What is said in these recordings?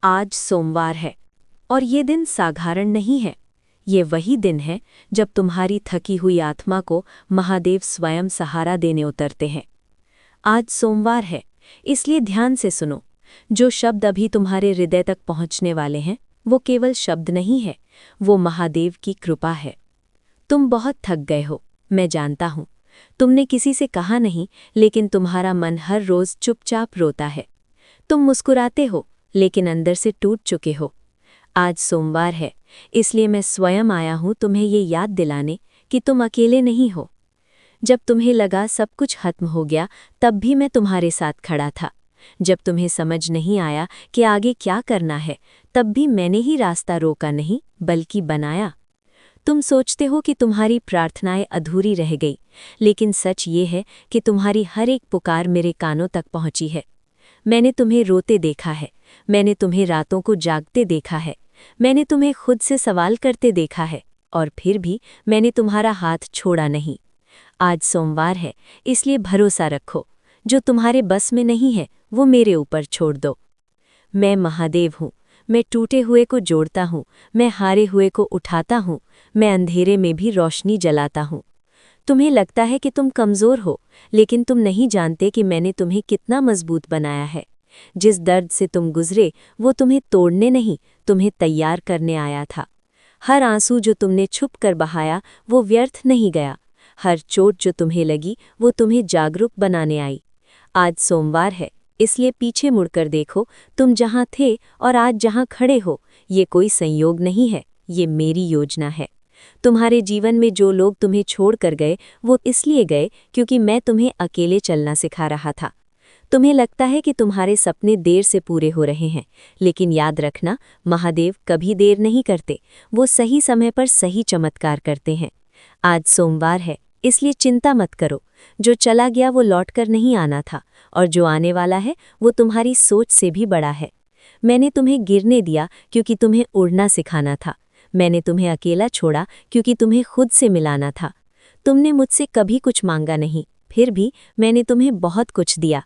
आज सोमवार है और ये दिन साधारण नहीं है। ये वही दिन है जब तुम्हारी थकी हुई आत्मा को महादेव स्वयं सहारा देने उतरते हैं। आज सोमवार है, इसलिए ध्यान से सुनो। जो शब्द अभी तुम्हारे हृदय तक पहुंचने वाले हैं वो केवल शब्द नहीं है, वो महादेव की कृपा है। तुम बहुत थक गए हो, मैं जानता हूं। तुमने किसी से कहा नहीं, लेकिन तुम्हारा मन हर रोज चुपचाप रोता है। तुम मुस्कुराते हो, लेकिन अंदर से टूट चुके हो। आज सोमवार है, इसलिए मैं स्वयं आया हूं तुम्हें ये याद दिलाने कि तुम अकेले नहीं हो। जब तुम्हें लगा सब कुछ खत्म हो गया, तब भी मैं तुम्हारे साथ खड़ा था। जब तुम्हें समझ नहीं आया कि आगे क्या करना है, तब भी मैंने ही रास्ता रोका नहीं, बल्कि बनाया। तुम सोचते हो कि तुम्हारी प्रार्थनाएं अधूरी रह गई, लेकिन सच ये है कि तुम्हारी हर एक पुकार मेरे कानों तक पहुंची है। मैंने तुम्हें रोते देखा है, मैंने तुम्हें रातों को जागते देखा है, मैंने तुम्हें खुद से सवाल करते देखा है, और फिर भी मैंने तुम्हारा हाथ छोड़ा नहीं। आज सोमवार है, इसलिए भरोसा रखो। जो तुम्हारे बस में नहीं है वो मेरे ऊपर छोड़ दो। मैं महादेव हूँ, मैं टूटे हुए को जोड़ता हूँ, मैं हारे हुए को उठाता हूँ, मैं अंधेरे में भी रोशनी जलाता हूँ। तुम्हें लगता है कि तुम कमज़ोर हो, लेकिन तुम नहीं जानते कि मैंने तुम्हें कितना मजबूत बनाया है। जिस दर्द से तुम गुजरे वो तुम्हें तोड़ने नहीं, तुम्हें तैयार करने आया था। हर आंसू जो तुमने छुप कर बहाया वो व्यर्थ नहीं गया। हर चोट जो तुम्हें लगी वो तुम्हें जागरूक बनाने आई। आज सोमवार है, इसलिए पीछे मुड़कर देखो। तुम जहाँ थे और आज जहाँ खड़े हो, ये कोई संयोग नहीं है, ये मेरी योजना है। तुम्हारे जीवन में जो लोग तुम्हें छोड़ कर गए वो इसलिए गए क्योंकि मैं तुम्हें अकेले चलना सिखा रहा था। तुम्हें लगता है कि तुम्हारे सपने देर से पूरे हो रहे हैं, लेकिन याद रखना, महादेव कभी देर नहीं करते, वो सही समय पर सही चमत्कार करते हैं। आज सोमवार है, इसलिए चिंता मत करो। जो चला गया वो लौटकर नहीं आना था, और जो आने वाला है वो तुम्हारी सोच से भी बड़ा है। मैंने तुम्हें गिरने दिया क्योंकि तुम्हें उड़ना सिखाना था। मैंने तुम्हें अकेला छोड़ा क्योंकि तुम्हें खुद से मिलाना था। तुमने मुझसे कभी कुछ मांगा नहीं, फिर भी मैंने तुम्हें बहुत कुछ दिया।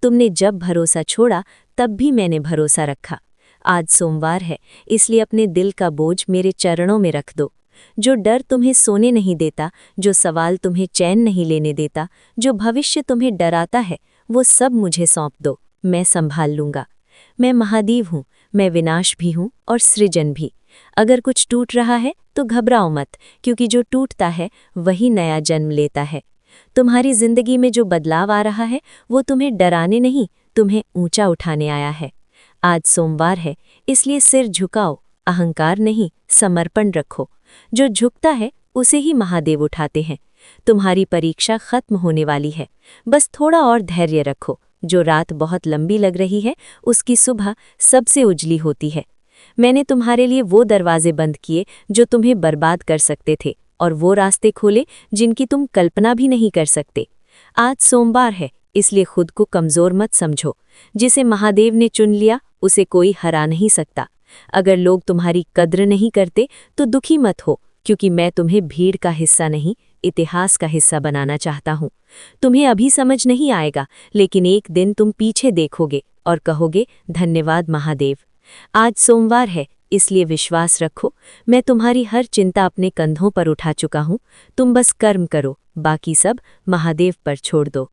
तुमने जब भरोसा छोड़ा तब भी मैंने भरोसा रखा। आज सोमवार है, इसलिए अपने दिल का बोझ मेरे चरणों में रख दो। जो डर तुम्हें सोने नहीं देता, जो सवाल तुम्हें चैन नहीं लेने देता, जो भविष्य तुम्हें डराता है, वो सब मुझे सौंप दो, मैं संभाल लूँगा। मैं महादेव हूँ, मैं विनाश भी हूँ और सृजन भी। अगर कुछ टूट रहा है तो घबराओ मत, क्योंकि जो टूटता है वही नया जन्म लेता है। तुम्हारी जिंदगी में जो बदलाव आ रहा है वो तुम्हें डराने नहीं, तुम्हें ऊंचा उठाने आया है। आज सोमवार है, इसलिए सिर झुकाओ, अहंकार नहीं, समर्पण रखो। जो झुकता है उसे ही महादेव उठाते हैं। तुम्हारी परीक्षा खत्म होने वाली है, बस थोड़ा और धैर्य रखो। जो रात बहुत लंबी लग रही है उसकी सुबह सबसे उजली होती है। मैंने तुम्हारे लिए वो दरवाजे बंद किए जो तुम्हें बर्बाद कर सकते थे, और वो रास्ते खोले जिनकी तुम कल्पना भी नहीं कर सकते। आज सोमवार है, इसलिए खुद को कमज़ोर मत समझो। जिसे महादेव ने चुन लिया उसे कोई हरा नहीं सकता। अगर लोग तुम्हारी कद्र नहीं करते तो दुखी मत हो, क्योंकि मैं तुम्हें भीड़ का हिस्सा नहीं, इतिहास का हिस्सा बनाना चाहता हूँ। तुम्हें अभी समझ नहीं आएगा, लेकिन एक दिन तुम पीछे देखोगे और कहोगे, धन्यवाद महादेव। आज सोमवार है, इसलिए विश्वास रखो। मैं तुम्हारी हर चिंता अपने कंधों पर उठा चुका हूँ। तुम बस कर्म करो, बाकी सब महादेव पर छोड़ दो।